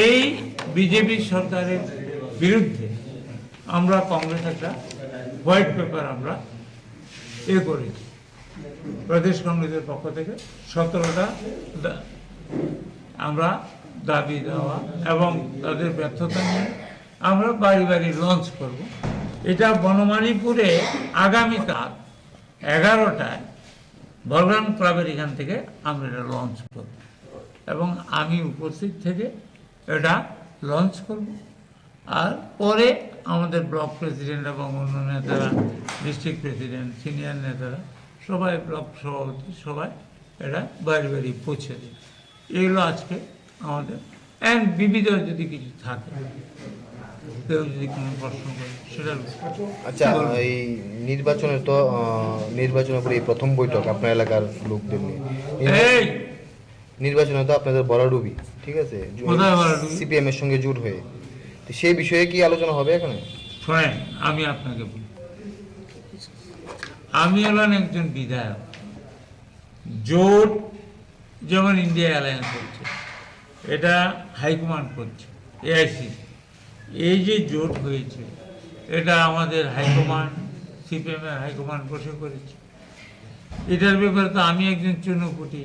এই বিজেপি সরকারের বিরুদ্ধে আমরা কংগ্রেস একটা হোয়াইট পেপার আমরা করেছি প্রদেশ কংগ্রেসের পক্ষ থেকে 17টা আমরা দাবি দেওয়া এবং তাদের ব্যর্থতা নিয়ে আমরা বাড়ি বাড়ি লঞ্চ করব। এটা বনমালীপুরে আগামীকাল 11টায় বলরাম ক্লাবের এখান থেকে আমরা এটা লঞ্চ করব এবং আমি উপস্থিত থেকে এটা লঞ্চ করব। আর পরে আমাদের ব্লক প্রেসিডেন্ট এবং অন্য নেতারা, ডিস্ট্রিক্ট প্রেসিডেন্ট, সিনিয়র নেতারা সবাই, ব্লক সভাপতি সবাই এটা বাড়ি বাড়ি পৌঁছে দেবে। এগুলো আজকে আমাদের অ্যান্ড বিবিধ যদি কিছু থাকে, কেউ যদি কোনো প্রশ্ন করে সেটা। আচ্ছা, এই নির্বাচনের পরে এই প্রথম বৈঠক আপনার এলাকার লোকদের নিয়ে। এই নির্বাচনে তো আপনাদের বড়াডুবি, ঠিক আছে, সিপিএম এর সঙ্গে জোট হয়ে, সেই বিষয়ে কি আলোচনা হবে এখানে? শোনেন, আমি আপনাকে বলি, আমি হলাম একজন বিধায়ক। জোট যেমন ইন্ডিয়া অ্যালায়েন্স হচ্ছে, এটা হাইকমান্ড করছে, এআইসি। এই যে জোট হয়েছে এটা আমাদের হাইকমান্ড, সিপিএম এর হাইকমান্ড বসে করেছে। এটার ব্যাপারে তো আমি একজন চুনোপুটি।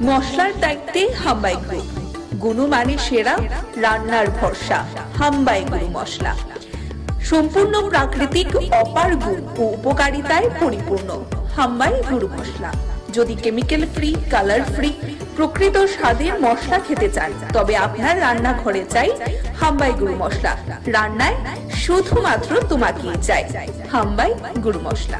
মশলার দায়িত্বে হাম্বাই গ্রুপ, গুণমানে সেরা, রান্নার ভরসা। হাম্বাই গুরু মশলা সম্পূর্ণ প্রাকৃতিক, অপার গুণ ও উপকারিতায় পরিপূর্ণ। হাম্বাই গুরু মশলা। যদি কেমিক্যাল ফ্রি, কালার ফ্রি, প্রকৃত স্বাদের মশলা খেতে চান, তবে আপনার রান্নাঘরে চাই হাম্বাই গুরু মশলা। রান্নায় শুধুমাত্র তোমাকেই চাই হাম্বাই গুরু মশলা।